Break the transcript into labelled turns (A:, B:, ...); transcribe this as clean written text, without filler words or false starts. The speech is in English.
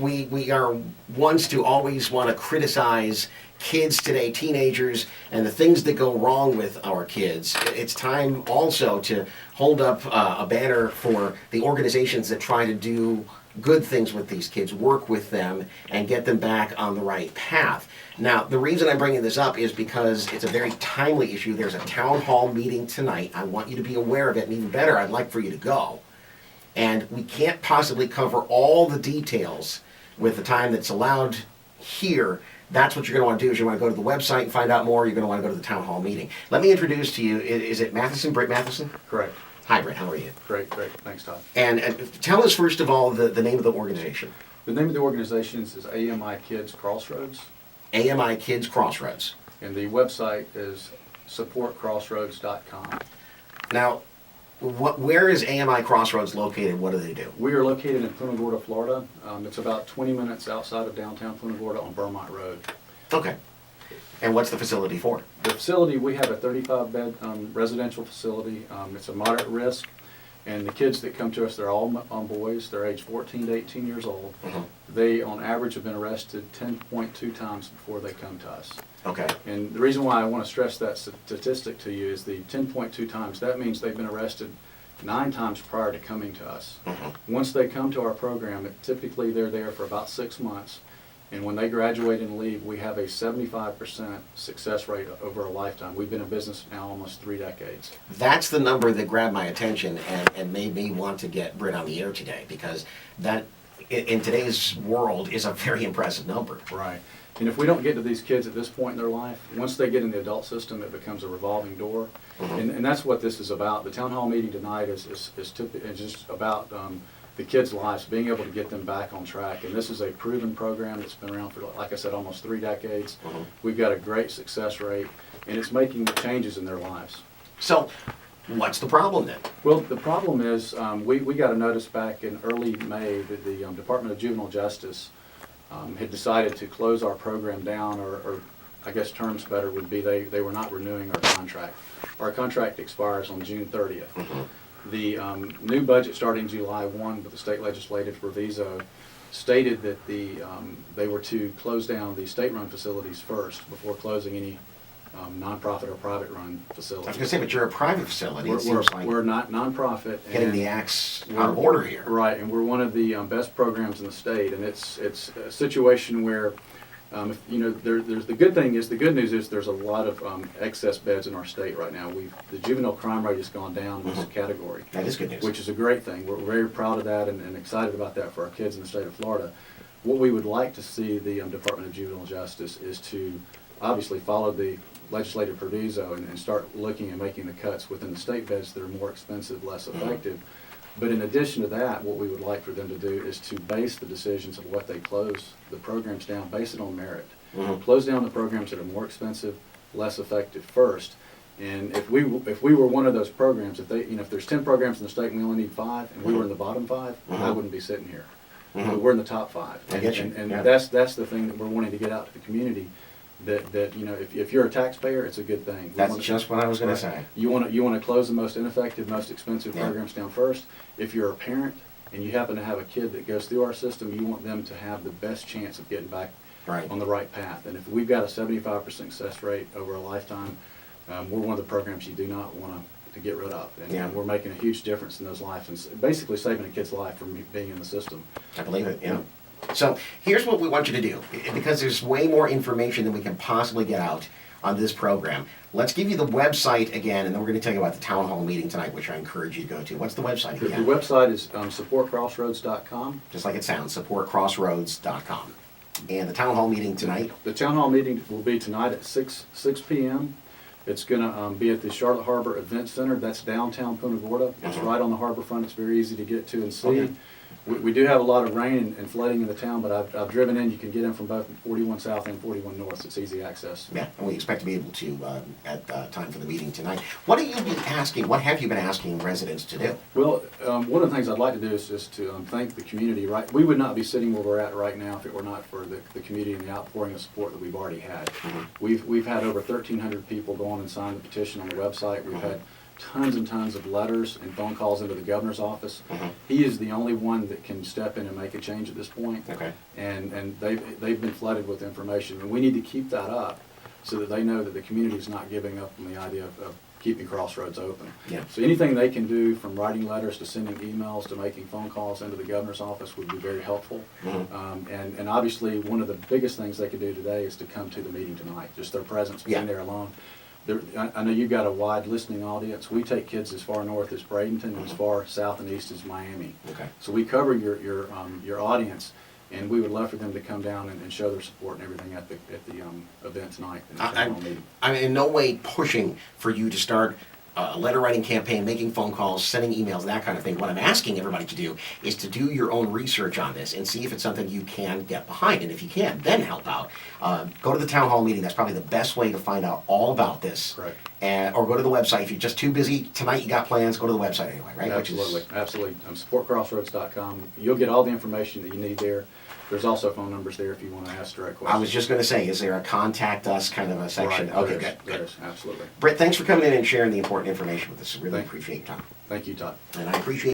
A: we are ones to always want to criticize kids today, teenagers, and the things that go wrong with our kids. It's time also to hold up a banner for the organizations that try to do good things with these kids, work with them, and get them back on the right path. Now, the reason I'm bringing this up is because it's a very timely issue. There's a town hall meeting tonight. I want you to be aware of it, and even better, I'd like for you to go. And we can't possibly cover all the details with the time that's allowed here. That's what you're going to want to do, is you want to go to the website and find out more. You're going to want to go to the town hall meeting. Let me introduce to you, is it Matthiessen, Britt Matthiessen?
B: Correct.
A: Hi, Britt, how are you?
B: Great. Thanks, Todd.
A: And tell us, first of all, the name of the organization.
B: The name of the organization is AMI Kids Crossroads.
A: AMI Kids Crossroads.
B: And the website is supportcrossroads.com.
A: Now, where is AMI Crossroads located? What do they do?
B: We are located in Punta Gorda, Florida. It's about 20 minutes outside of downtown Punta Gorda on Vermont Road.
A: Okay. And what's the facility for?
B: The facility, we have a 35-bed residential facility. It's a moderate risk, and the kids that come to us, they're all boys. They're age 14 to 18 years old.
A: Mm-hmm.
B: They, on average, have been arrested 10.2 times before they come to us.
A: Okay.
B: And the reason why I want to stress that statistic to you is the 10.2 times. That means they've been arrested 9 times prior to coming to us.
A: Mm-hmm.
B: Once they come to our program, typically they're there for about 6 months. And when they graduate and leave, we have a 75% success rate over a lifetime. We've been in business now almost 3 decades.
A: That's the number that grabbed my attention and made me want to get Britt on the air today, because that, in today's world, is a very impressive number.
B: Right. And if we don't get to these kids at this point in their life, once they get in the adult system, it becomes a revolving door.
A: Mm-hmm.
B: And that's what this is about. The town hall meeting tonight is just about the kids' lives, being able to get them back on track. And this is a proven program that's been around for, like I said, almost 3 decades.
A: Mm-hmm.
B: We've got a great success rate, and it's making changes in their lives.
A: So, what's the problem then?
B: Well, the problem is we got a notice back in early May that the Department of Juvenile Justice had decided to close our program down, or I guess terms better would be they were not renewing our contract. Our contract expires on June 30th.
A: Mm-hmm.
B: The new budget starting July 1 with the state legislative proviso stated that they were to close down the state-run facilities first before closing any nonprofit or private-run facility.
A: I was going to say, but you're a private facility. It seems like
B: we're not nonprofit.
A: getting the acts out of order here.
B: Right, and we're one of the best programs in the state, and it's a situation where, if, you know, there's the good news is there's a lot of excess beds in our state right now. The juvenile crime rate has gone down in this category.
A: That is good news.
B: Which is a great thing. We're very proud of that and excited about that for our kids in the state of Florida. What we would like to see the Department of Juvenile Justice is to obviously follow the legislative proviso and start looking and making the cuts within the state beds that are more expensive, less effective. But in addition to that, what we would like for them to do is to base the decisions of what they close the programs down, base it on merit.
A: Mm-hmm.
B: Close down the programs that are more expensive, less effective first. And if we were one of those programs, if there's 10 programs in the state and we only need 5, and we were in the bottom 5, I wouldn't be sitting here. But we're in the top 5.
A: I get you.
B: And
A: Yeah.
B: that's the thing that we're wanting to get out to the community. That you know, if you're a taxpayer, it's a good thing.
A: That's just what I was going to say.
B: You want to close the most ineffective, most expensive programs down first. If you're a parent and you happen to have a kid that goes through our system, you want them to have the best chance of getting back on the right path. And if we've got a 75% success rate over a lifetime, we're one of the programs you do not want to get rid of. And we're making a huge difference in those lives and basically saving a kid's life from being in the system.
A: I believe it, yeah. So here's what we want you to do, because there's way more information than we can possibly get out on this program. Let's give you the website again, and then we're going to tell you about the town hall meeting tonight, which I encourage you to go to. What's the website again?
B: The website is supportcrossroads.com.
A: Just like it sounds, supportcrossroads.com. And the town hall meeting tonight?
B: The town hall meeting will be tonight at 6 p.m. It's going to be at the Charlotte Harbor Event Center. That's downtown Punta Gorda. It's right on the harbor front. It's very easy to get to and see.
A: Okay.
B: We do have a lot of rain and flooding in the town, but I've driven in. You can get in from both 41 South and 41 North. So it's easy access.
A: Yeah, and we expect to be able to at time for the meeting tonight. What have you been asking? What have you been asking residents to do?
B: Well, one of the things I'd like to do is just to thank the community. Right, we would not be sitting where we're at right now if it were not for the community and the outpouring of support that we've already had. We've had over 1,300 people go on and sign the petition on the website. We've had tons and tons of letters and phone calls into the governor's office.
A: Mhm.
B: He is the only one that can step in and make a change at this point.
A: Okay.
B: And they've been flooded with information, and we need to keep that up so that they know that the community is not giving up on the idea of keeping Crossroads open.
A: Yeah.
B: So anything they can do, from writing letters to sending emails to making phone calls into the governor's office, would be very helpful.
A: Mhm.
B: And obviously, one of the biggest things they can do today is to come to the meeting tonight. Just their presence being
A: Yeah.
B: there alone. I know you've got a wide listening audience. We take kids as far north as Bradenton and as far south and east as Miami.
A: Okay.
B: So we cover your audience, and we would love for them to come down and show their support and everything at the event tonight in the town hall meeting.
A: I'm in no way pushing for you to start a letter writing campaign, making phone calls, sending emails, that kind of thing. What I'm asking everybody to do is to do your own research on this and see if it's something you can get behind. And if you can, then help out. Go to the town hall meeting. That's probably the best way to find out all about this.
B: Correct.
A: Or go to the website. If you're just too busy tonight, you got plans, go to the website anyway, right?
B: Absolutely, absolutely. Supportcrossroads.com. You'll get all the information that you need there. There's also phone numbers there if you want to ask direct questions.
A: I was just going to say, is there a contact us kind of a section?
B: Right,
A: Okay,
B: there is,
A: good.
B: there is, absolutely.
A: Britt, thanks for coming in and sharing the important information with us. Really appreciate your time.
B: Thank you, Todd.
A: And I appreciate